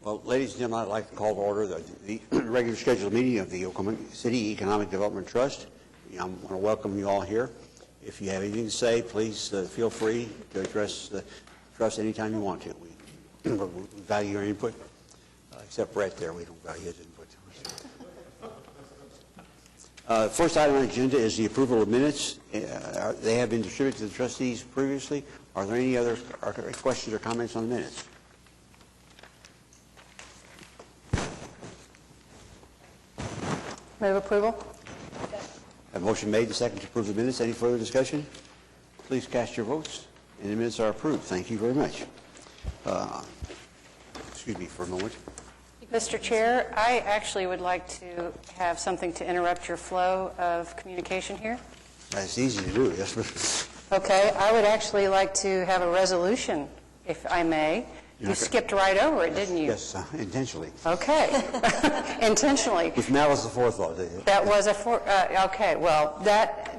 Well, ladies and gentlemen, I'd like to call to order the regular scheduled meeting of the Oklahoma City Economic Development Trust. I want to welcome you all here. If you have anything to say, please feel free to address the trust anytime you want to. We value your input, except Brett there. We don't value his input. First item on the agenda is the approval of minutes. They have been distributed to the trustees previously. Are there any other questions or comments on the minutes? Move approval. A motion made and second to approve the minutes. Any further discussion? Please cast your votes. And the minutes are approved. Thank you very much. Excuse me for a moment. Mr. Chair, I actually would like to have something to interrupt your flow of communication here. That's easy to do, yes. Okay, I would actually like to have a resolution, if I may. You skipped right over it, didn't you? Yes, intentionally. Okay, intentionally. With malice aforethought, did you? That was okay, well, that,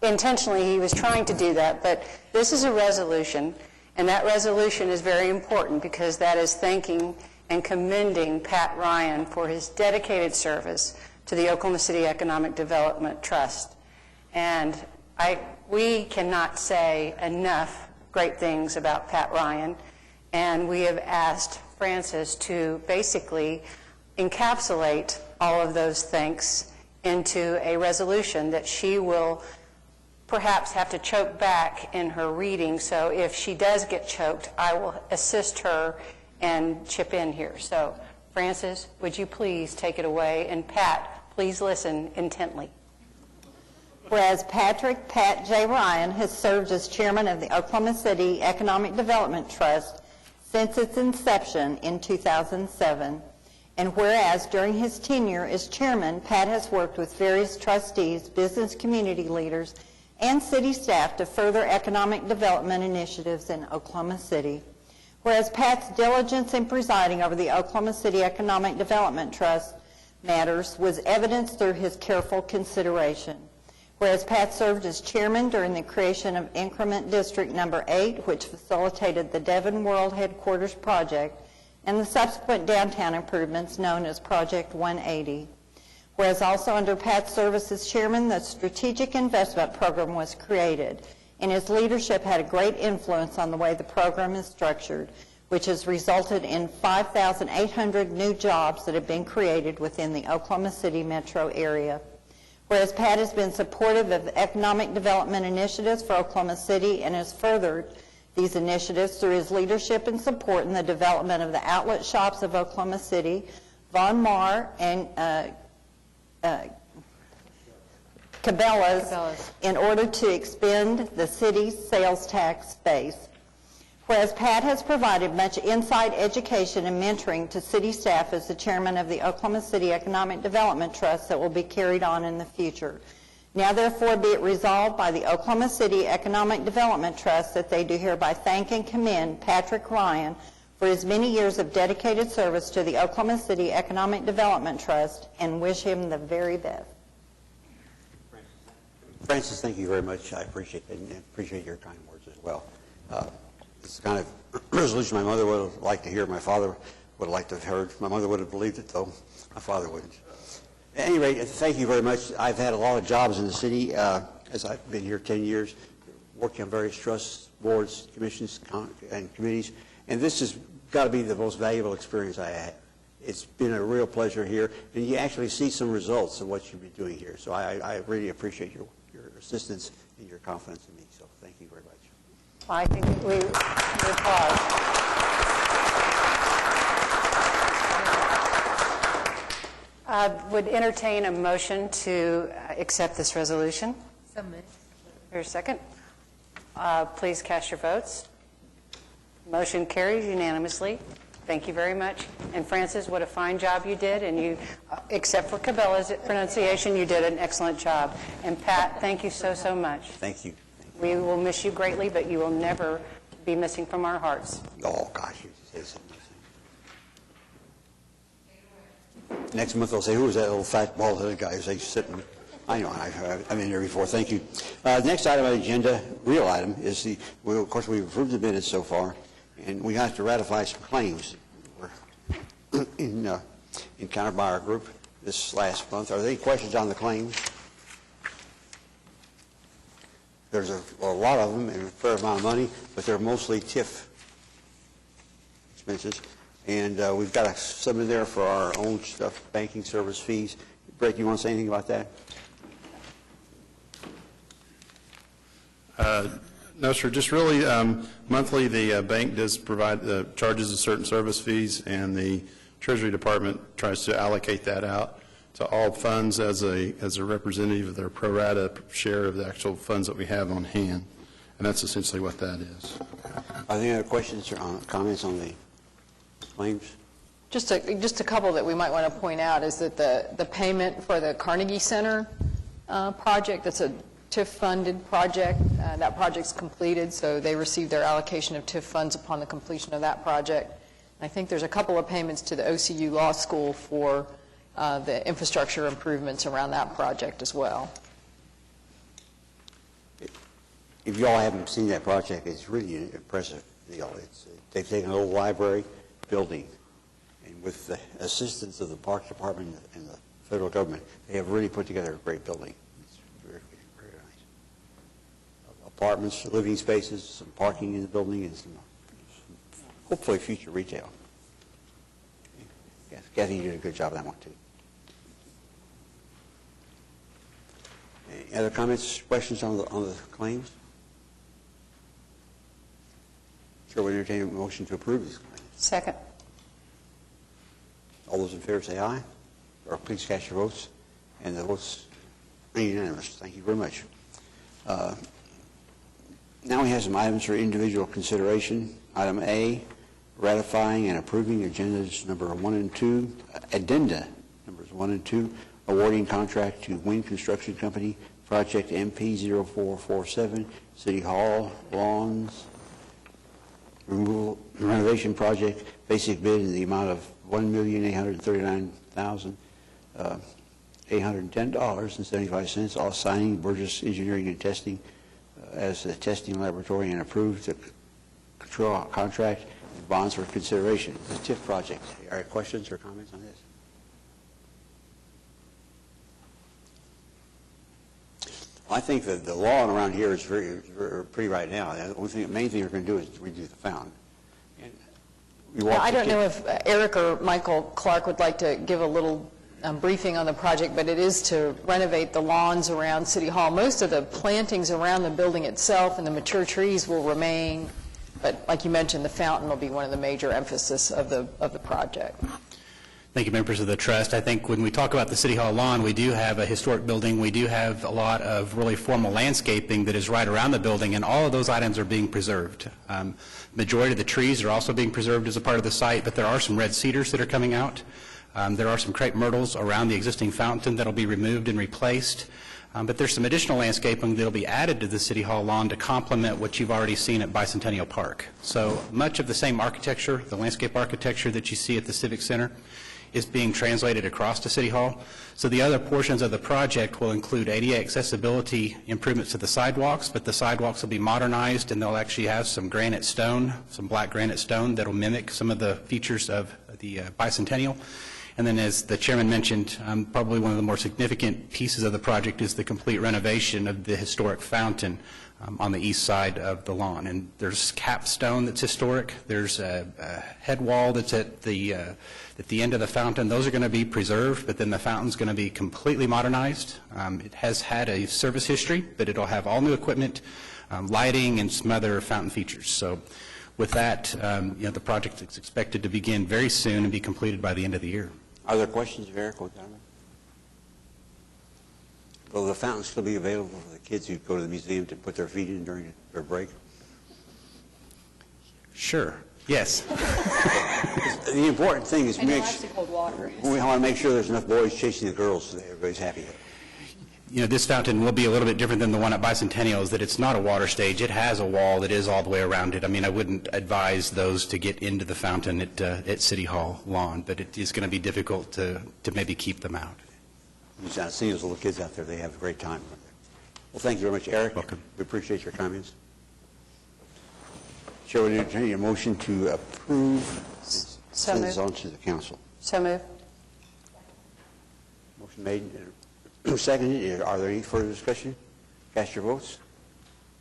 intentionally he was trying to do that, but this is a resolution, and that resolution is very important because that is thanking and commending Pat Ryan for his dedicated service to the Oklahoma City Economic Development Trust. And we cannot say enough great things about Pat Ryan, and we have asked Frances to basically encapsulate all of those thanks into a resolution that she will perhaps have to choke back in her reading. So if she does get choked, I will assist her and chip in here. So, Frances, would you please take it away? And Pat, please listen intently. Whereas Pat J. Ryan has served as chairman of the Oklahoma City Economic Development Trust since its inception in 2007, and whereas during his tenure as chairman, Pat has worked with various trustees, business community leaders, and city staff to further economic development initiatives in Oklahoma City. Whereas Pat's diligence in presiding over the Oklahoma City Economic Development Trust matters was evidenced through his careful consideration. Whereas Pat served as chairman during the creation of Increment District Number 8, which facilitated the Devon World Headquarters project and the subsequent downtown improvements known as Project 180. Whereas also under Pat's service as chairman, the Strategic Investment Program was created, and his leadership had a great influence on the way the program is structured, which has resulted in 5,800 new jobs that have been created within the Oklahoma City metro area. Whereas Pat has been supportive of economic development initiatives for Oklahoma City and has furthered these initiatives through his leadership and support in the development of the outlet shops of Oklahoma City, Von Maur, and Cabela's in order to expand the city's sales tax base. Whereas Pat has provided much inside education and mentoring to city staff as the chairman of the Oklahoma City Economic Development Trust that will be carried on in the future. Now therefore be it resolved by the Oklahoma City Economic Development Trust that they do hereby thank and commend Patrick Ryan for his many years of dedicated service to the Oklahoma City Economic Development Trust and wish him the very best. Frances, thank you very much. I appreciate it, and appreciate your kind words as well. It's the kind of resolution my mother would have liked to hear. My father would have liked to have heard. My mother would have believed it, though my father wouldn't. At any rate, thank you very much. I've had a lot of jobs in the city as I've been here 10 years, working on various trusts, boards, commissions, and committees, and this has got to be the most valuable experience I had. It's been a real pleasure here, and you actually see some results of what you've been doing here. So I really appreciate your assistance and your confidence in me. So thank you very much. I think we applause. I would entertain a motion to accept this resolution. So moved. Here's a second. Please cast your votes. Motion carries unanimously. Thank you very much. And Frances, what a fine job you did. And you, except for Cabela's pronunciation, you did an excellent job. And Pat, thank you so, so much. Thank you. We will miss you greatly, but you will never be missing from our hearts. Oh, gosh, you say something. Next month they'll say, who was that little fat, bald-headed guy who's sitting? I know, I've been here before. Thank you. Next item on the agenda, real item, is of course, we've approved the minutes so far, and we have to ratify some claims. encountered by our group this last month. Are there any questions on the claims? There's a lot of them and a fair amount of money, but they're mostly TIF expenses. And we've got some in there for our own stuff, banking service fees. Brett, you want to say anything about that? No, sir. Just really monthly, the bank does provide charges of certain service fees, and the Treasury Department tries to allocate that out to all funds as a representative of their pro rata share of the actual funds that we have on hand, and that's essentially what that is. Are there any other questions or comments on the claims? Just a couple that we might want to point out is that the payment for the Carnegie Center project, that's a TIF-funded project. That project's completed, so they received their allocation of TIF funds upon the completion of that project. I think there's a couple of payments to the OCU Law School for the infrastructure improvements around that project as well. If you all haven't seen that project, it's really an impressive deal. They've taken an old library building, and with the assistance of the Parks Department and the federal government, they have really put together a great building. It's very, very nice. Apartments, living spaces, some parking in the building, and some hopefully future retail. Yes, Kathy, you did a good job on that one, too. Any other comments, questions on the claims? Chair will entertain a motion to approve these claims. Second. All those in favor say aye, or please cast your votes. And the votes are unanimous. Thank you very much. Now we have some items for individual consideration. Item A, ratifying and approving addenda numbers 1 and 2, awarding contract to Wind Construction Company, project MP0447, City Hall Lawns renovation project, basic bid in the amount of $1,839,810.75, all signing Burgess Engineering and Testing as the testing laboratory, and approved the control contract and bonds for consideration. The TIF project. Are there questions or comments on this? I think that the law around here is very pretty right now. The main thing we're going to do is redo the fountain. I don't know if Eric or Michael Clark would like to give a little briefing on the project, but it is to renovate the lawns around City Hall. Most of the plantings around the building itself and the mature trees will remain, but like you mentioned, the fountain will be one of the major emphasis of the project. Thank you, members of the trust. I think when we talk about the City Hall lawn, we do have a historic building. We do have a lot of really formal landscaping that is right around the building, and all of those items are being preserved. Majority of the trees are also being preserved as a part of the site, but there are some red cedars that are coming out. There are some crepe myrtles around the existing fountain that will be removed and replaced. But there's some additional landscaping that will be added to the City Hall lawn to complement what you've already seen at Bicentennial Park. So much of the same architecture, the landscape architecture that you see at the Civic Center, is being translated across to City Hall. So the other portions of the project will include ADA accessibility improvements to the sidewalks, but the sidewalks will be modernized, and they'll actually have some granite stone, some black granite stone that will mimic some of the features of the Bicentennial. And then, as the chairman mentioned, probably one of the more significant pieces of the project is the complete renovation of the historic fountain on the east side of the lawn. And there's capstone that's historic. There's a head wall that's at the end of the fountain. Those are going to be preserved, but then the fountain's going to be completely modernized. It has had a service history, but it'll have all new equipment, lighting, and some other fountain features. So with that, the project is expected to begin very soon and be completed by the end of the year. Are there questions of Eric or Donovan? Will the fountain still be available for the kids who go to the museum to put their feet in during their break? Sure. Yes. The important thing is cold water. we want to make sure there's enough boys chasing the girls so that everybody's happy. This fountain will be a little bit different than the one at Bicentennial, is that it's not a water stage. It has a wall that is all the way around it. I mean, I wouldn't advise those to get into the fountain at City Hall lawn, but it is going to be difficult to maybe keep them out. You've seen those little kids out there. They have a great time. Well, thank you very much, Eric. Welcome. We appreciate your comments. Chair would entertain a motion to approve and send this on to the council. So move. Motion made and seconded. Are there any further discussion? Cast your votes.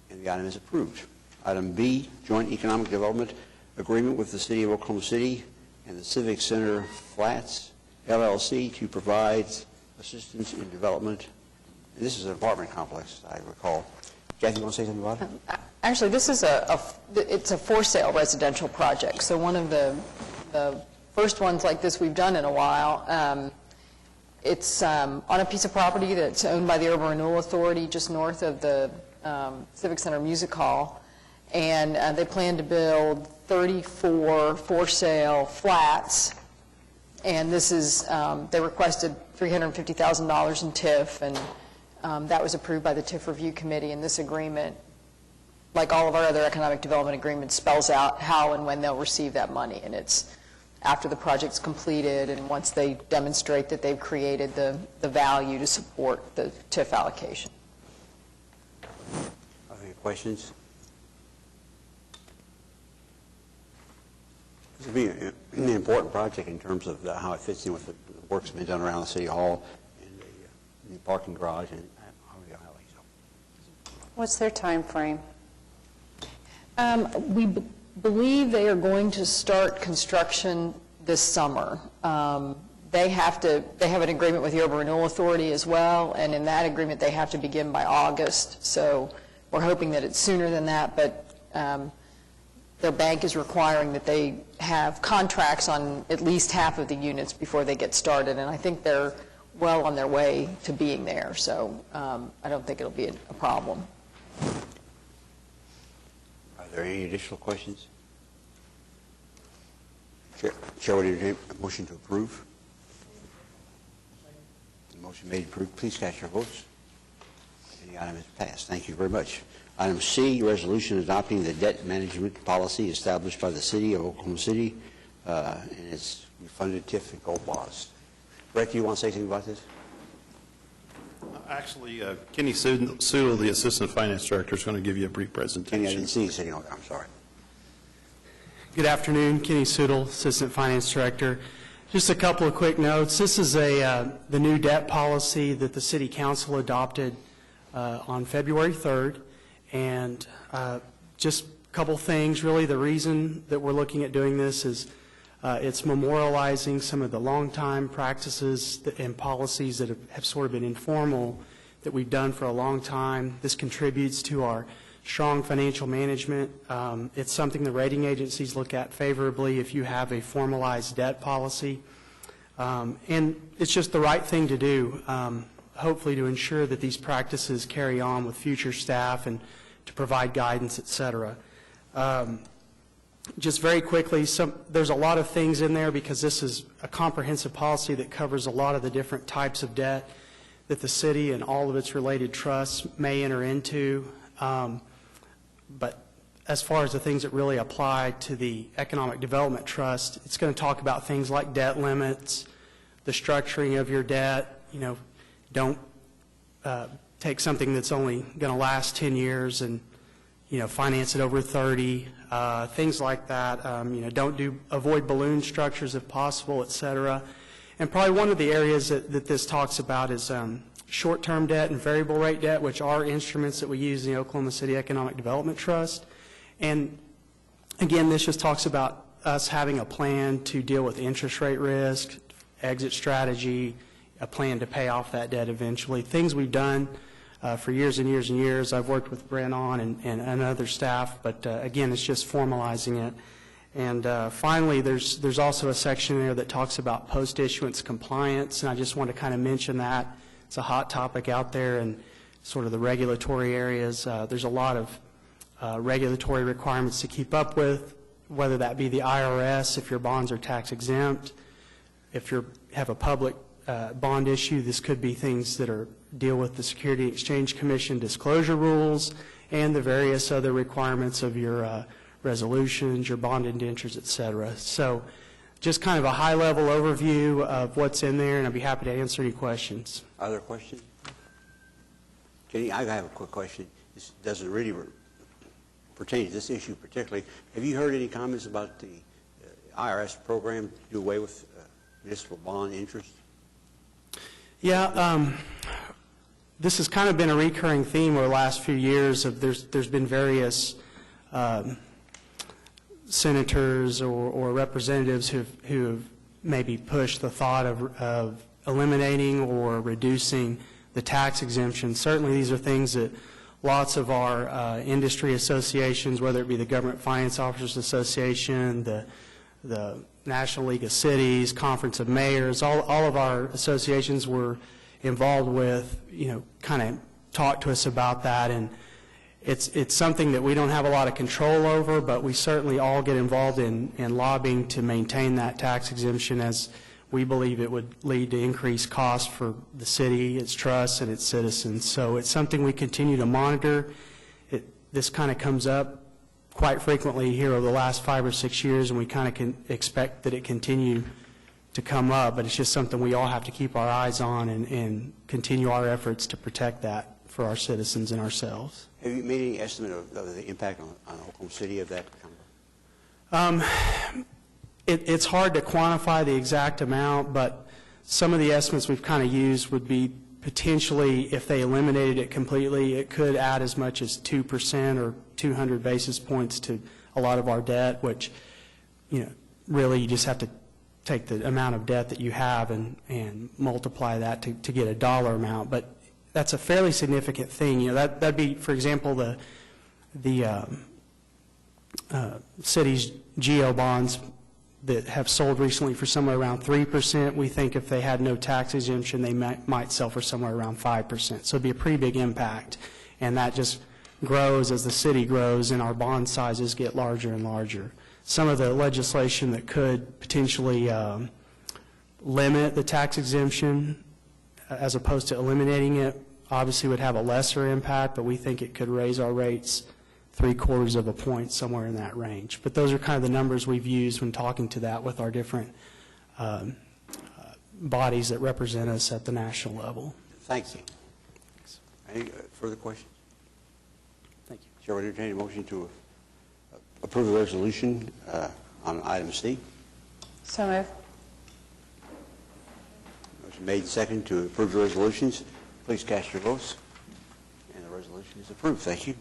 And the item is approved. Item B, Joint Economic Development Agreement with the City of Oklahoma City and the Civic Center Flats, LLC, to provide assistance in development. And this is an apartment complex, I recall. Kathy, you want to say something about it? Actually, this is it's a for-sale residential project. So one of the first ones like this we've done in a while. It's on a piece of property that's owned by the Urban Renewal Authority just north of the Civic Center Music Hall. And they plan to build 34 for-sale flats. And this is, they requested $350,000 in TIF, and that was approved by the TIF Review Committee. And this agreement, like all of our other economic development agreements, spells out how and when they'll receive that money. And it's after the project's completed and once they demonstrate that they've created the value to support the TIF allocation. Are there any questions? This would be an important project in terms of how it fits in with the work that's been done around the City Hall and the parking garage and Harvey Alley. So. What's their time frame? We believe they are going to start construction this summer. They have an agreement with the Urban Renewal Authority as well, and in that agreement they have to begin by August. So we're hoping that it's sooner than that, but their bank is requiring that they have contracts on at least half of the units before they get started, and I think they're well on their way to being there. So I don't think it'll be a problem. Are there any additional questions? Chair would entertain a motion to approve. The motion made and approved. Please cast your votes. And the item is passed. Thank you very much. Item C, resolution adopting the debt management policy established by the City of Oklahoma City and its refunded TIF and gold bonds. Brett, do you want to say something about this? Actually, Kenny Sudel, the Assistant Finance Director, is going to give you a brief presentation. Kenny, I didn't see you sitting on there. I'm sorry. Good afternoon, Kenny Sudel, Assistant Finance Director. Just a couple of quick notes. This is the new debt policy that the City Council adopted on February 3rd. And just a couple things, really. The reason that we're looking at doing this is it's memorializing some of the long-time practices and policies that have sort of been informal that we've done for a long time. This contributes to our strong financial management. It's something the rating agencies look at favorably if you have a formalized debt policy. And it's just the right thing to do, hopefully to ensure that these practices carry on with future staff and to provide guidance, et cetera. Just very quickly, there's a lot of things in there because this is a comprehensive policy that covers a lot of the different types of debt that the city and all of its related trusts may enter into. But as far as the things that really apply to the Economic Development Trust, it's going to talk about things like debt limits, the structuring of your debt. You know, don't take something that's only going to last 10 years and, you know, finance it over 30, things like that. You know, avoid balloon structures if possible, et cetera. And probably one of the areas that this talks about is short-term debt and variable rate debt, which are instruments that we use in the Oklahoma City Economic Development Trust. And again, this just talks about us having a plan to deal with interest rate risk, exit strategy, a plan to pay off that debt eventually. Things we've done for years and years and years. I've worked with Brent on and other staff, but again, it's just formalizing it. And finally, there's also a section there that talks about post-issuance compliance, and I just want to kind of mention that. It's a hot topic out there in sort of the regulatory areas. There's a lot of regulatory requirements to keep up with, whether that be the IRS, if your bonds are tax exempt. If you have a public bond issue, this could be things that deal with the Security and Exchange Commission disclosure rules and the various other requirements of your resolutions, your bond indentures, et cetera. So just kind of a high-level overview of what's in there, and I'd be happy to answer any questions. Other questions? Kenny, I have a quick question. This doesn't really pertain to this issue particularly. Have you heard any comments about the IRS program to do away with municipal bond interest? Yeah, this has kind of been a recurring theme over the last few years. There's been various senators or representatives who have maybe pushed the thought of eliminating or reducing the tax exemption. Certainly these are things that lots of our industry associations, whether it be the Government Finance Officers Association, the National League of Cities, Conference of Mayors, all of our associations were involved with, kind of talked to us about that. And it's something that we don't have a lot of control over, but we certainly all get involved in lobbying to maintain that tax exemption, as we believe it would lead to increased costs for the city, its trusts, and its citizens. So it's something we continue to monitor. This kind of comes up quite frequently here over the last 5 or 6 years, and we kind of can expect that it continue to come up, but it's just something we all have to keep our eyes on and continue our efforts to protect that for our citizens and ourselves. Have you made any estimate of the impact on Oklahoma City of that? It's hard to quantify the exact amount, but some of the estimates we've kind of used would be potentially, if they eliminated it completely, it could add as much as 2% or 200 basis points to a lot of our debt, which, really you just have to take the amount of debt that you have and multiply that to get a dollar amount. But that's a fairly significant thing. That'd be, for example, the city's GO bonds that have sold recently for somewhere around 3%. We think if they had no tax exemption, they might sell for somewhere around 5%. So it'd be a pretty big impact. And that just grows as the city grows and our bond sizes get larger and larger. Some of the legislation that could potentially limit the tax exemption as opposed to eliminating it obviously would have a lesser impact, but we think it could raise our rates 3/4 of a point, somewhere in that range. But those are kind of the numbers we've used when talking to that with our different bodies that represent us at the national level. Thank you. Any further questions? Thank you. Chair will entertain a motion to approve the resolution on item C. So moved. Motion made second to approve the resolutions. Please cast your votes. And the resolution is approved. Thank you.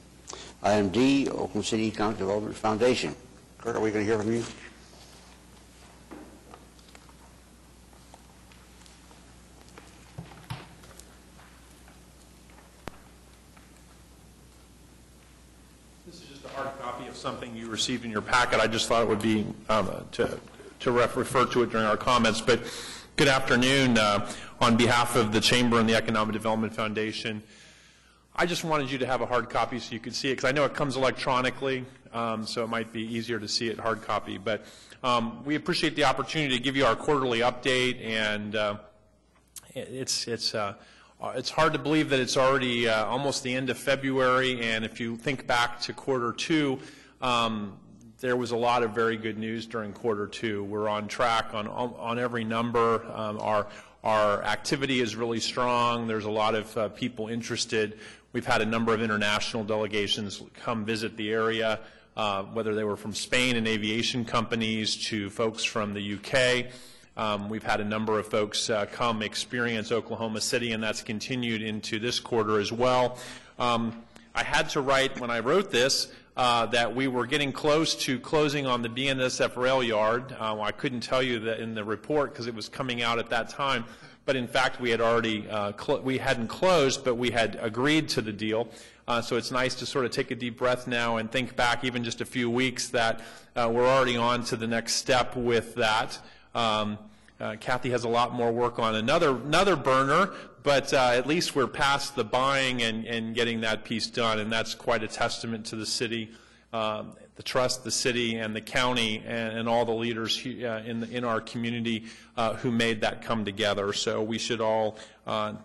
Item D, Oklahoma City Economic Development Foundation. Kurt, are we going to hear from you? This is just a hard copy of something you received in your packet. I just thought it would be to refer to it during our comments. But good afternoon. On behalf of the Chamber and the Economic Development Foundation, I just wanted you to have a hard copy so you could see it, because I know it comes electronically, so it might be easier to see it hard copy. But we appreciate the opportunity to give you our quarterly update, and it's hard to believe that it's already almost the end of February, and if you think back to Q2, there was a lot of very good news during Q2. We're on track on every number. Our activity is really strong. There's a lot of people interested. We've had a number of international delegations come visit the area, whether they were from Spain and aviation companies to folks from the UK. We've had a number of folks come experience Oklahoma City, and that's continued into this quarter as well. I had to write, when I wrote this, that we were getting close to closing on the BNSF rail yard. I couldn't tell you that in the report because it was coming out at that time, but in fact we had already, we hadn't closed, but we had agreed to the deal. So it's nice to sort of take a deep breath now and think back even just a few weeks that we're already on to the next step with that. Kathy has a lot more work on another burner, but at least we're past the buying and getting that piece done, and that's quite a testament to the city, the trust, the city, and the county, and all the leaders in our community who made that come together. So we should all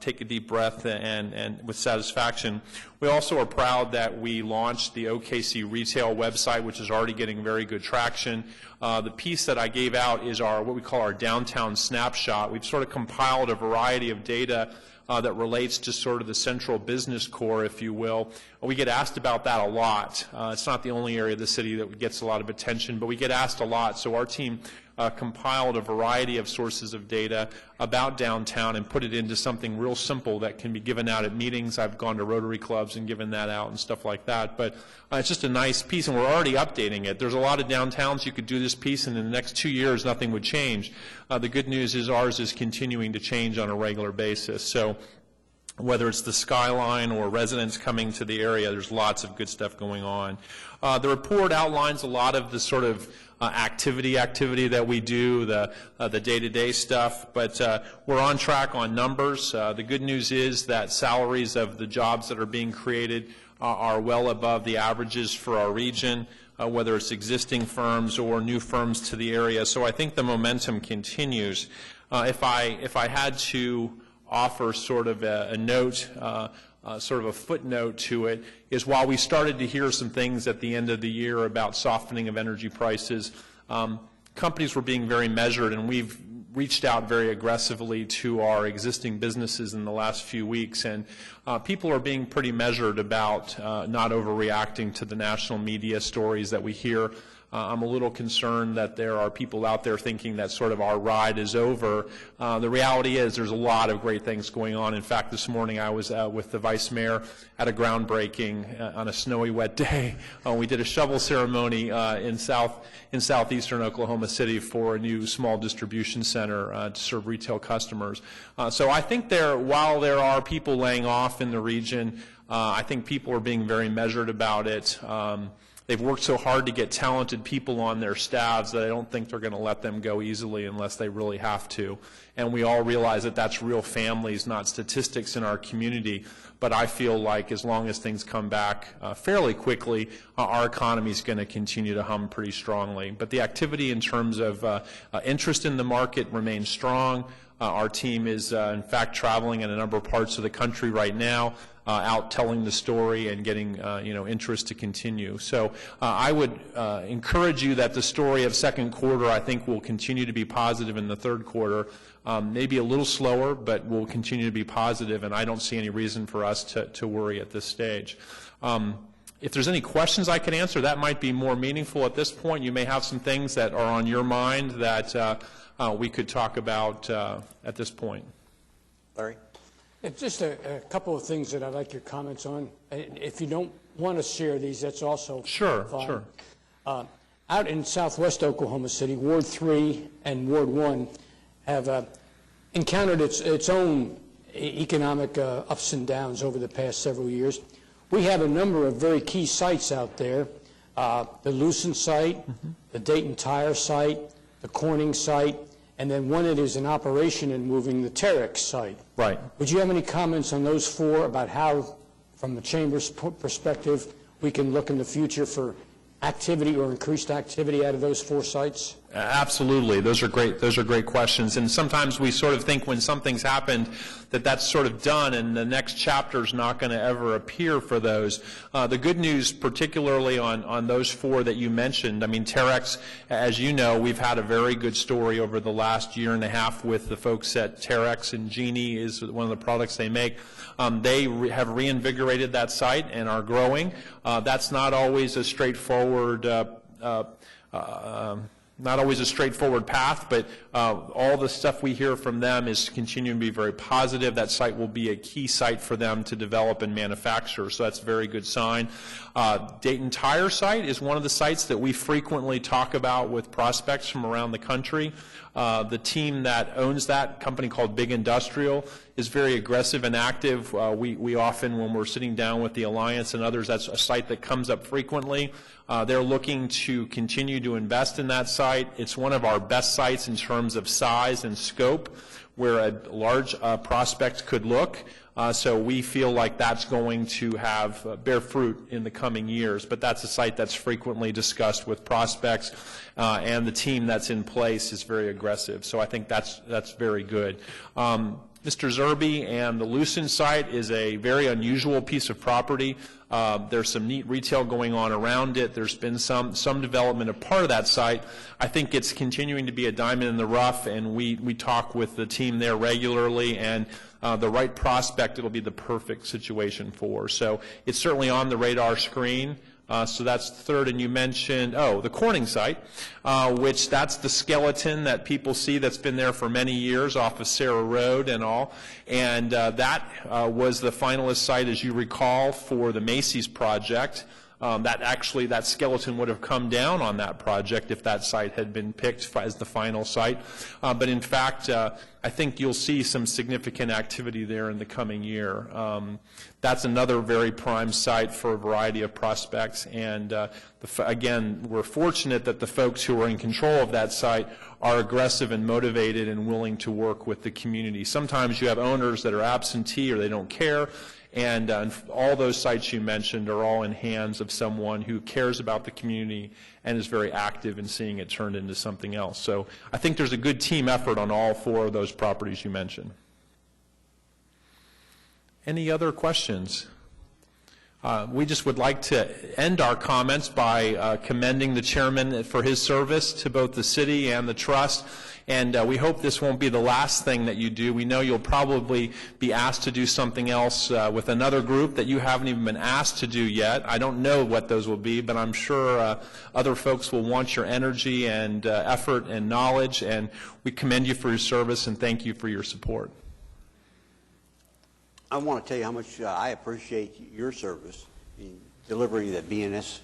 take a deep breath and with satisfaction. We also are proud that we launched the OKC retail website, which is already getting very good traction. The piece that I gave out is what we call our downtown snapshot. We've sort of compiled a variety of data that relates to sort of the central business core, if you will. We get asked about that a lot. It's not the only area of the city that gets a lot of attention, but we get asked a lot. So our team compiled a variety of sources of data about downtown and put it into something real simple that can be given out at meetings. I've gone to Rotary clubs and given that out and stuff like that. But it's just a nice piece, and we're already updating it. There's a lot of downtowns you could do this piece, and in the next 2 years, nothing would change. The good news is ours is continuing to change on a regular basis. So whether it's the skyline or residents coming to the area, there's lots of good stuff going on. The report outlines a lot of the sort of activity that we do, the day-to-day stuff, but we're on track on numbers. The good news is that salaries of the jobs that are being created are well above the averages for our region, whether it's existing firms or new firms to the area. So I think the momentum continues. If I had to offer sort of a note, sort of a footnote to it, is while we started to hear some things at the end of the year about softening of energy prices, companies were being very measured, and we've reached out very aggressively to our existing businesses in the last few weeks, and people are being pretty measured about not overreacting to the national media stories that we hear. I'm a little concerned that there are people out there thinking that sort of our ride is over. The reality is there's a lot of great things going on. In fact, this morning I was with the Vice Mayor at a groundbreaking on a snowy, wet day. We did a shovel ceremony in southeastern Oklahoma City for a new small distribution center to serve retail customers. So I think while there are people laying off in the region, I think people are being very measured about it. They've worked so hard to get talented people on their staffs that I don't think they're going to let them go easily unless they really have to. And we all realize that that's real families, not statistics in our community. But I feel like as long as things come back fairly quickly, our economy is going to continue to hum pretty strongly. But the activity in terms of interest in the market remains strong. Our team is, in fact, traveling in a number of parts of the country right now, out telling the story and getting interest to continue. So I would encourage you that the story of second quarter, I think, will continue to be positive in the third quarter. Maybe a little slower, but will continue to be positive, and I don't see any reason for us to worry at this stage. If there's any questions I can answer, that might be more meaningful at this point. You may have some things that are on your mind that we could talk about at this point. Larry? It's just a couple of things that I'd like your comments on. If you don't want to share these, that's also Sure, fine. sure. Out in southwest Oklahoma City, Ward 3 and Ward 1 have encountered its own economic ups and downs over the past several years. We have a number of very key sites out there, the Lucent site, the Dayton Tire site, the Corning site, and then one that is in operation and moving, the Terex site. Right. Would you have any comments on those four about how, from the Chamber's perspective, we can look in the future for activity or increased activity out of those four sites? Absolutely. Those are great questions. And sometimes we sort of think when something's happened that that's sort of done and the next chapter's not going to ever appear for those. The good news, particularly on those four that you mentioned, I mean, Terex, as you know, we've had a very good story over the last year and a half with the folks at Terex, and Genie is one of the products they make. They have reinvigorated that site and are growing. That's not always a straightforward path, but all the stuff we hear from them is continuing to be very positive. That site will be a key site for them to develop and manufacture, so that's a very good sign. Dayton Tire site is one of the sites that we frequently talk about with prospects from around the country. The team that owns that, company called Big Industrial, is very aggressive and active. We often, when we're sitting down with the Alliance and others, that's a site that comes up frequently. They're looking to continue to invest in that site. It's one of our best sites in terms of size and scope, where a large prospect could look. So we feel like that's going to bear fruit in the coming years. But that's a site that's frequently discussed with prospects, and the team that's in place is very aggressive. So I think that's very good. Mr. Zerbe and the Lucent site is a very unusual piece of property. There's some neat retail going on around it. There's been some development of part of that site. I think it's continuing to be a diamond in the rough, and we talk with the team there regularly, and the right prospect it'll be the perfect situation for. So it's certainly on the radar screen. So that's the third, and you mentioned, the Corning site, which that's the skeleton that people see that's been there for many years off of Sarah Road and all. And that was the finalist site, as you recall, for the Macy's project. That skeleton would have come down on that project if that site had been picked as the final site. But in fact, I think you'll see some significant activity there in the coming year. That's another very prime site for a variety of prospects. And again, we're fortunate that the folks who are in control of that site are aggressive and motivated and willing to work with the community. Sometimes you have owners that are absentee or they don't care. And all those sites you mentioned are all in hands of someone who cares about the community and is very active in seeing it turned into something else. So I think there's a good team effort on all four of those properties you mentioned. Any other questions? We just would like to end our comments by commending the chairman for his service to both the city and the trust. And we hope this won't be the last thing that you do. We know you'll probably be asked to do something else with another group that you haven't even been asked to do yet. I don't know what those will be, but I'm sure other folks will want your energy and effort and knowledge. And we commend you for your service and thank you for your support. I want to tell you how much I appreciate your service in delivering the BNS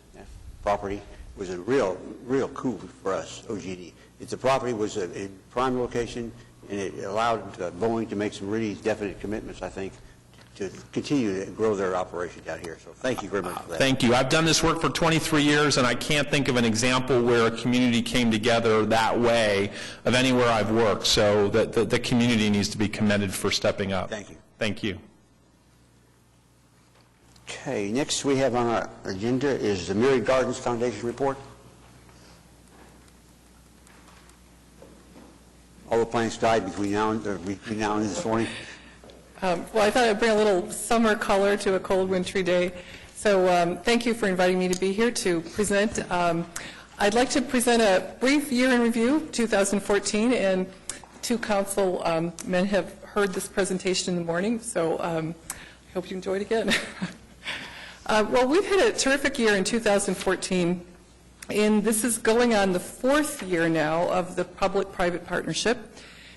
property. It was a real coup for us, OGD. The property was a prime location, and it allowed Boeing to make some really definite commitments, I think, to continue to grow their operation down here. So thank you very much for that. Thank you. I've done this work for 23 years, and I can't think of an example where a community came together that way of anywhere I've worked. So the community needs to be commended for stepping up. Thank you. Thank you. Okay, next we have on our agenda is the Myriad Gardens Foundation report. All the plants died between now and this morning. Well, I thought I'd bring a little summer color to a cold, wintry day. So thank you for inviting me to be here to present. I'd like to present a brief year in review, 2014, and two council men have heard this presentation in the morning, so I hope you enjoy it again. Well, we've had a terrific year in 2014, and this is going on the fourth year now of the public-private partnership.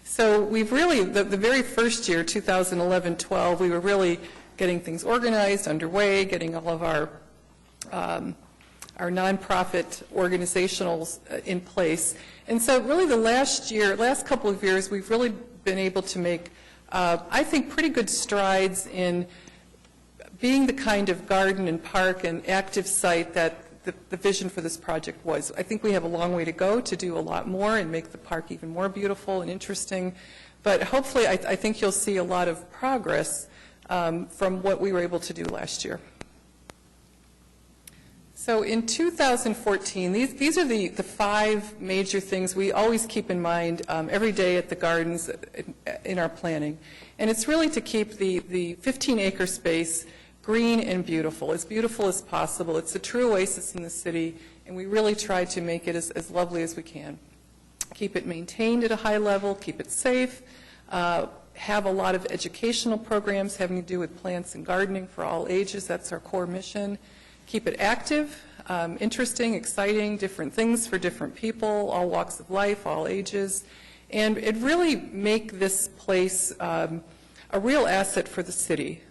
So we've really, the very first year, 2011-12, we were really getting things organized, underway, getting all of our nonprofit organizationals in place. And so really the last couple of years, we've really been able to make, I think, pretty good strides in being the kind of garden and park and active site that the vision for this project was. I think we have a long way to go to do a lot more and make the park even more beautiful and interesting. But hopefully, I think you'll see a lot of progress from what we were able to do last year. So in 2014, these are the five major things we always keep in mind every day at the gardens in our planning. And it's really to keep the 15-acre space green and beautiful as possible. It's a true oasis in the city, and we really try to make it as lovely as we can. Keep it maintained at a high level, keep it safe, have a lot of educational programs having to do with plants and gardening for all ages. That's our core mission. Keep it active, interesting, exciting, different things for different people, all walks of life, all ages, and it really make this place a real asset for the city.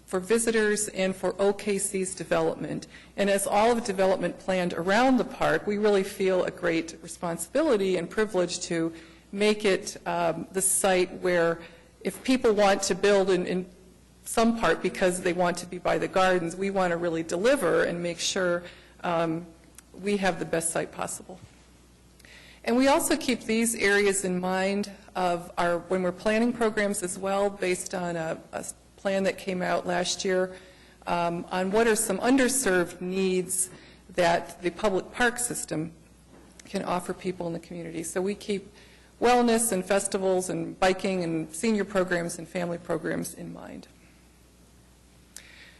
For visitors and for OKC's development. And as all of development planned around the park, we really feel a great responsibility and privilege to make it the site where if people want to build in some part because they want to be by the gardens, we want to really deliver and make sure we have the best site possible. And we also keep these areas in mind when we're planning programs as well, based on a plan that came out last year on what are some underserved needs that the public park system can offer people in the community. So we keep wellness and festivals and biking and senior programs and family programs in mind.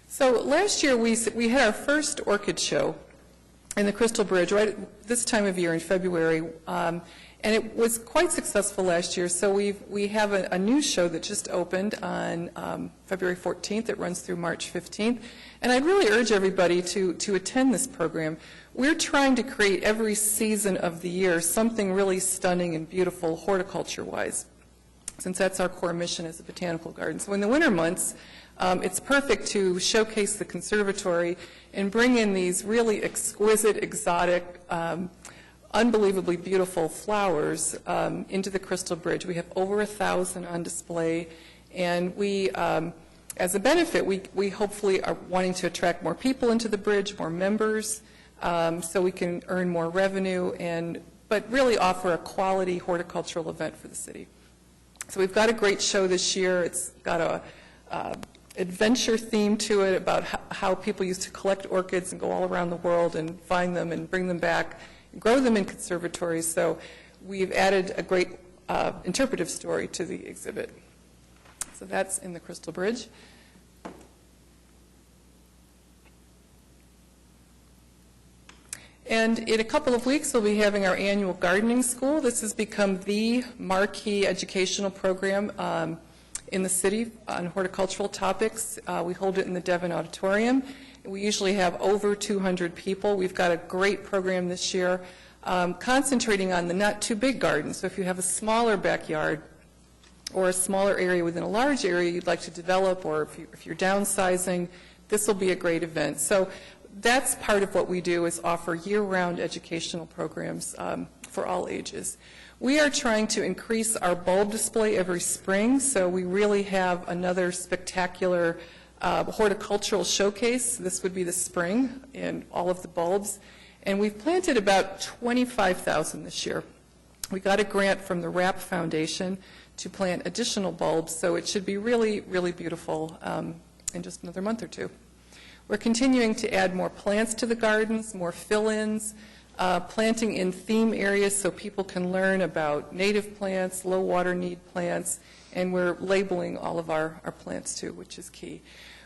So last year we had our first orchid show in the Crystal Bridge right at this time of year in February. And it was quite successful last year, so we have a new show that just opened on February 14th. It runs through March 15th. And I'd really urge everybody to attend this program. We're trying to create every season of the year something really stunning and beautiful horticulture-wise, since that's our core mission as a botanical garden. So in the winter months, it's perfect to showcase the conservatory and bring in these really exquisite, exotic, unbelievably beautiful flowers into the Crystal Bridge. We have over 1,000 on display, and we, as a benefit, we hopefully are wanting to attract more people into the bridge, more members, so we can earn more revenue, but really offer a quality horticultural event for the city. So we've got a great show this year. It's got a adventure theme to it about how people used to collect orchids and go all around the world and find them and bring them back, grow them in conservatories. So we've added a great interpretive story to the exhibit. So that's in the Crystal Bridge. And in a couple of weeks, we'll be having our annual gardening school. This has become the marquee educational program in the city on horticultural topics. We hold it in the Devon Auditorium. We usually have over 200 people. We've got a great program this year concentrating on the not too big gardens. So if you have a smaller backyard or a smaller area within a large area you'd like to develop, or if you're downsizing, this will be a great event. So that's part of what we do, is offer year-round educational programs for all ages. We are trying to increase our bulb display every spring, so we really have another spectacular horticultural showcase. This would be the spring in all of the bulbs. And we've planted about 25,000 this year. We got a grant from the RAP Foundation to plant additional bulbs, so it should be really, really beautiful in just another month or two. We're continuing to add more plants to the gardens, more fill-ins, planting in theme areas so people can learn about native plants, low water need plants, and we're labeling all of our plants too, which is key.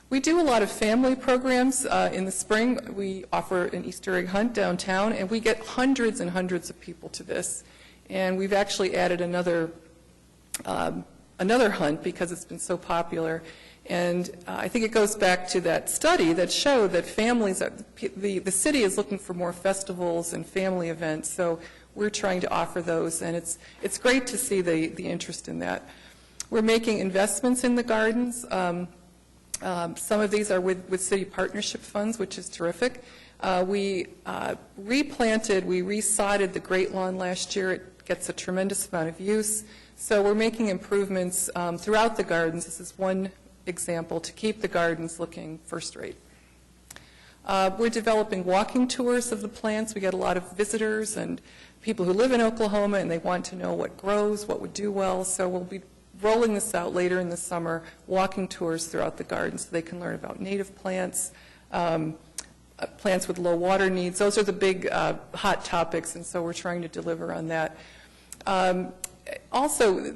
We do a lot of family programs. In the spring, we offer an Easter egg hunt downtown, and we get hundreds and hundreds of people to this. And we've actually added another hunt because it's been so popular. And I think it goes back to that study that showed that families, the city is looking for more festivals and family events, so we're trying to offer those, and it's great to see the interest in that. We're making investments in the gardens. Some of these are with city partnership funds, which is terrific. We replanted, we resodded the Great Lawn last year. It gets a tremendous amount of use. So we're making improvements throughout the gardens. This is one example to keep the gardens looking first rate. We're developing walking tours of the plants. We get a lot of visitors and people who live in Oklahoma, and they want to know what grows, what would do well. So we'll be rolling this out later in the summer, walking tours throughout the garden so they can learn about native plants, plants with low water needs. Those are the big hot topics, and so we're trying to deliver on that. Also,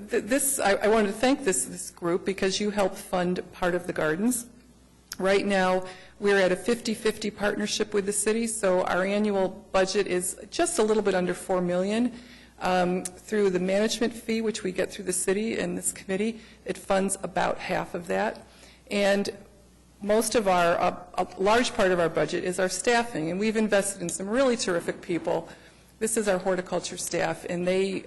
I wanted to thank this group because you help fund part of the gardens. Right now, we're at a 50-50 partnership with the city, so our annual budget is just a little bit under $4 million. Through the management fee, which we get through the city and this committee, it funds about half of that. And most of a large part of our budget is our staffing, and we've invested in some really terrific people. This is our horticulture staff, and they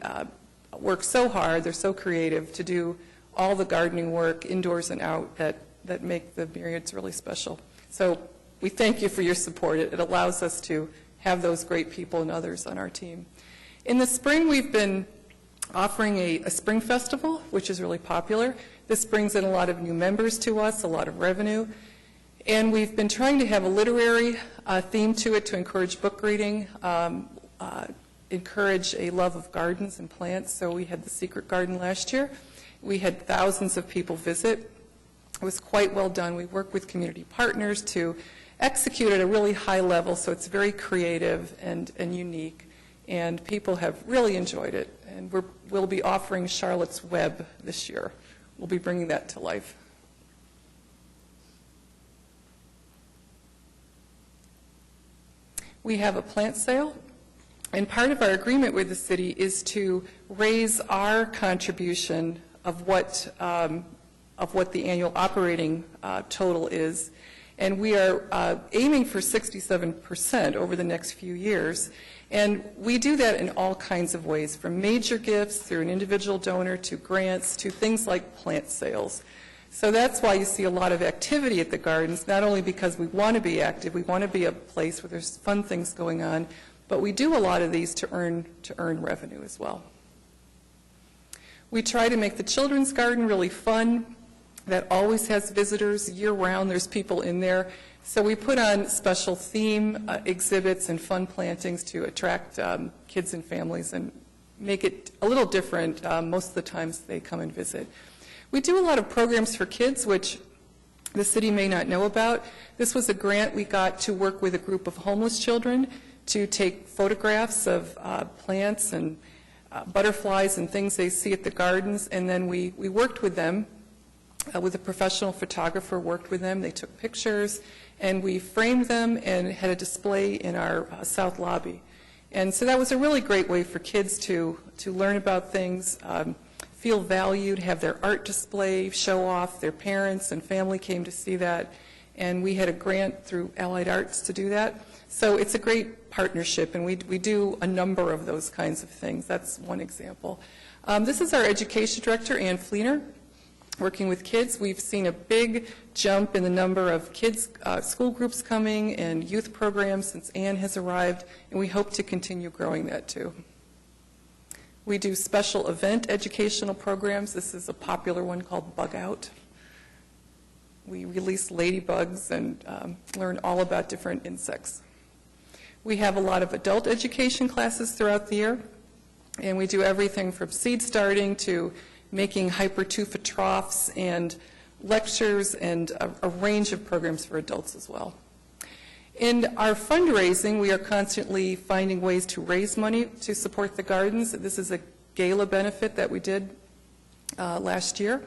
work so hard, they're so creative to do all the gardening work indoors and out that make the myriads really special. So we thank you for your support. It allows us to have those great people and others on our team. In the spring, we've been offering a spring festival, which is really popular. This brings in a lot of new members to us, a lot of revenue. And we've been trying to have a literary theme to it to encourage book reading, encourage a love of gardens and plants. So we had the Secret Garden last year. We had thousands of people visit. It was quite well done. We work with community partners to execute at a really high level, so it's very creative and unique. And people have really enjoyed it. And we'll be offering Charlotte's Web this year. We'll be bringing that to life. We have a plant sale And part of our agreement with the city is to raise our contribution of what the annual operating total is. And we are aiming for 67% over the next few years. And we do that in all kinds of ways, from major gifts through an individual donor to grants to things like plant sales. So that's why you see a lot of activity at the gardens, not only because we want to be active, we want to be a place where there's fun things going on, but we do a lot of these to earn revenue as well. We try to make the children's garden really fun. That always has visitors year-round. There's people in there. So we put on special theme exhibits and fun plantings to attract kids and families and make it a little different most of the times they come and visit. We do a lot of programs for kids, which the city may not know about. This was a grant we got to work with a group of homeless children to take photographs of plants and butterflies and things they see at the gardens, and then we worked with them, with a professional photographer worked with them. They took pictures, and we framed them and had a display in our south lobby. And so that was a really great way for kids to learn about things, feel valued, have their art display, show off. Their parents and family came to see that, and we had a grant through Allied Arts to do that. So it's a great partnership, and we do a number of those kinds of things. That's one example. This is our education director, Ann Fleener, working with kids. We've seen a big jump in the number of kids, school groups coming and youth programs since Ann has arrived, and we hope to continue growing that too. We do special event educational programs. This is a popular one called Bug Out. We release ladybugs and learn all about different insects. We have a lot of adult education classes throughout the year, and we do everything from seed starting to making hypertufa troughs and lectures and a range of programs for adults as well. In our fundraising, we are constantly finding ways to raise money to support the gardens. This is a gala benefit that we did last year.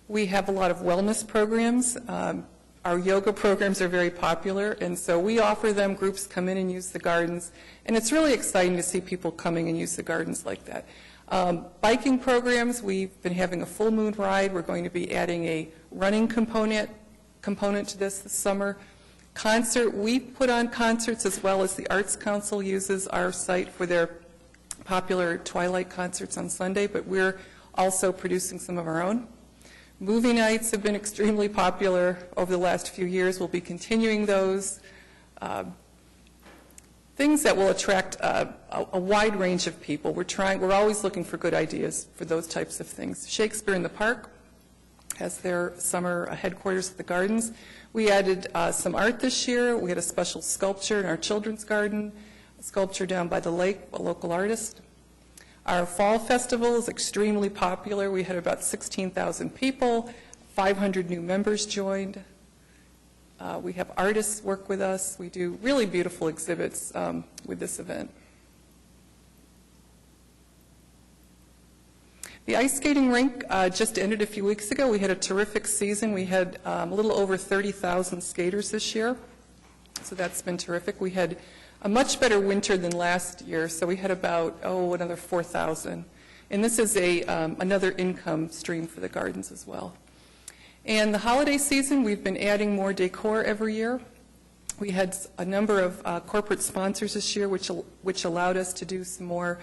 We have a lot of wellness programs. Our yoga programs are very popular, and so we offer them. Groups come in and use the gardens, and it's really exciting to see people coming and use the gardens like that. Biking programs, we've been having a full moon ride. We're going to be adding a running component to this summer. Concert, we put on concerts as well as the Arts Council uses our site for their popular Twilight concerts on Sunday, but we're also producing some of our own. Movie nights have been extremely popular over the last few years. We'll be continuing those. Things that will attract a wide range of people. We're always looking for good ideas for those types of things. Shakespeare in the Park has their summer headquarters at the gardens. We added some art this year. We had a special sculpture in our children's garden, a sculpture down by the lake, a local artist. Our fall festival is extremely popular. We had about 16,000 people, 500 new members joined. We have artists work with us. We do really beautiful exhibits with this event. The ice skating rink just ended a few weeks ago. We had a terrific season. We had a little over 30,000 skaters this year, so that's been terrific. We had a much better winter than last year, so we had about, another 4,000. And this is another income stream for the gardens as well. And the holiday season, we've been adding more decor every year. We had a number of corporate sponsors this year, which allowed us to do some more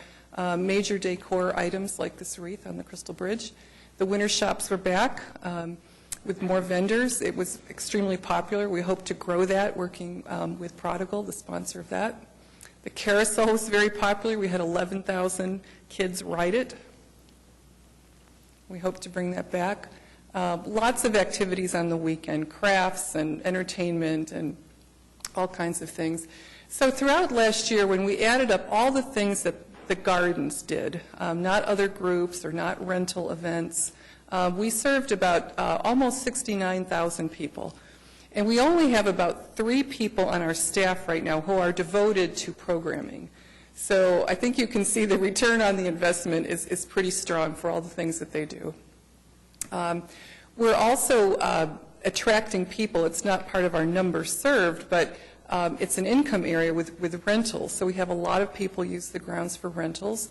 major decor items like this wreath on the Crystal Bridge. The winter shops were back with more vendors. It was extremely popular. We hope to grow that, working with Prodigal, the sponsor of that. The carousel was very popular. We had 11,000 kids ride it. We hope to bring that back. Lots of activities on the weekend, crafts and entertainment and all kinds of things. So throughout last year, when we added up all the things that the gardens did, not other groups or not rental events, we served about almost 69,000 people. And we only have about 3 people on our staff right now who are devoted to programming. So I think you can see the return on the investment is pretty strong for all the things that they do. We're also attracting people. It's not part of our numbers served, but it's an income area with rentals, so we have a lot of people use the grounds for rentals.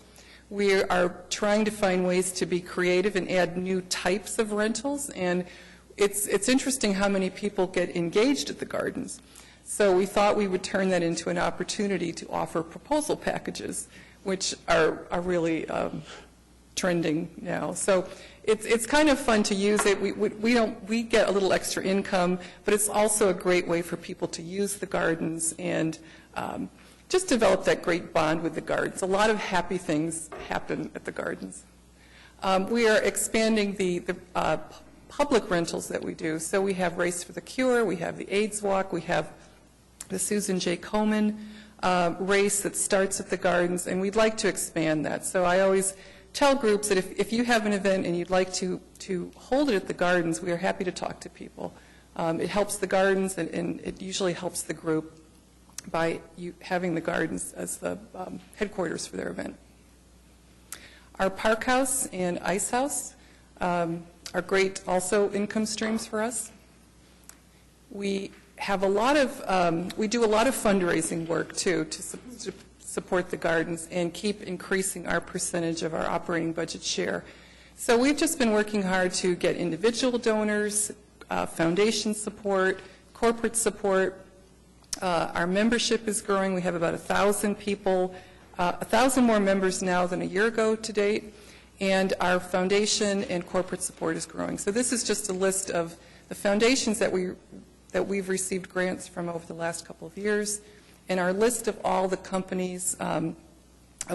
We are trying to find ways to be creative and add new types of rentals, and it's interesting how many people get engaged at the gardens. So we thought we would turn that into an opportunity to offer proposal packages, which are really trending now. So it's kind of fun to use it. We get a little extra income, but it's also a great way for people to use the gardens and just develop that great bond with the gardens. A lot of happy things happen at the gardens. We are expanding the public rentals that we do. So we have Race for the Cure, we have the AIDS Walk, we have the Susan J. Komen race that starts at the gardens, and we'd like to expand that. So I always tell groups that if you have an event and you'd like to hold it at the gardens, we are happy to talk to people. It helps the gardens, and it usually helps the group by having the gardens as the headquarters for their event. Our park house and ice house are great also income streams for us. We have a lot of, we do a lot of fundraising work too to support the gardens and keep increasing our percentage of our operating budget share. So we've just been working hard to get individual donors, foundation support, corporate support. Our membership is growing. We have about 1,000 people, 1,000 more members now than a year ago to date, and our foundation and corporate support is growing. So this is just a list of the foundations that we've received grants from over the last couple of years, and our list of all the companies of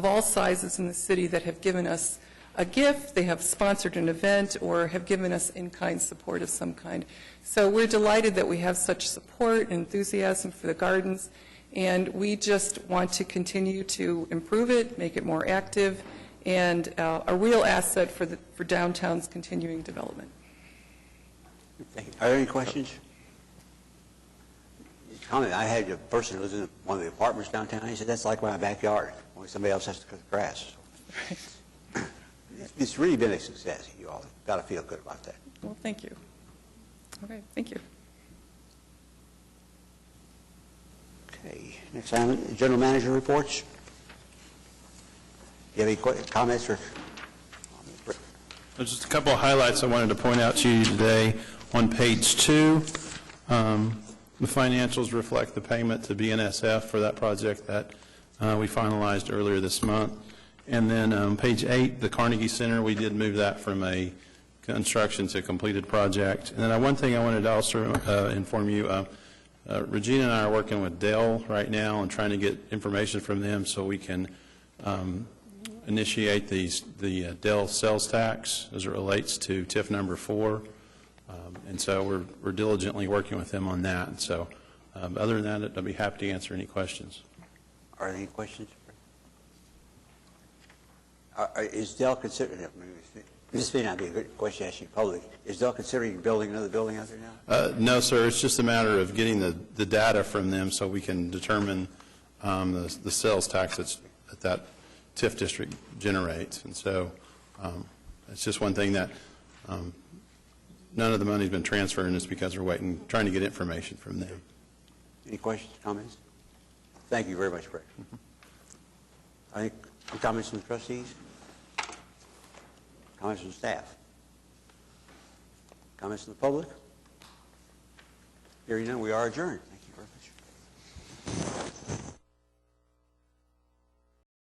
all sizes in the city that have given us a gift, they have sponsored an event, or have given us in-kind support of some kind. So we're delighted that we have such support and enthusiasm for the gardens, and we just want to continue to improve it, make it more active, and a real asset for downtown's continuing development. Thank you. Are there any questions? Comment. I had a person who lives in one of the apartments downtown. He said, "That's like my backyard. Only somebody else has to cut the grass." It's really been a success. You all got to feel good about that. Well, thank you. Okay, thank you. Okay. Next item, General Manager reports. Do you have any comments or? There's just a couple of highlights I wanted to point out to you today. On page 2, the financials reflect the payment to BNSF for that project that we finalized earlier this month. And then on page 8, the Carnegie Center, we did move that from a construction to completed project. And then one thing I wanted to also inform you, Regina and I are working with Dell right now and trying to get information from them so we can initiate the Dell sales tax as it relates to TIF number 4. And so we're diligently working with them on that. And so other than that, I'd be happy to answer any questions. Are there any questions? Is Dell considering, this may not be a good question to ask you public, is Dell considering building another building out there now? No, sir. It's just a matter of getting the data from them so we can determine the sales tax that that TIF district generates. And so it's just one thing that none of the money's been transferred, and it's because we're trying to get information from them. Any questions, comments? Thank you very much, Brett. Any comments from the trustees? Comments from staff? Comments from the public? Hearing none, we are adjourned. Thank you very much.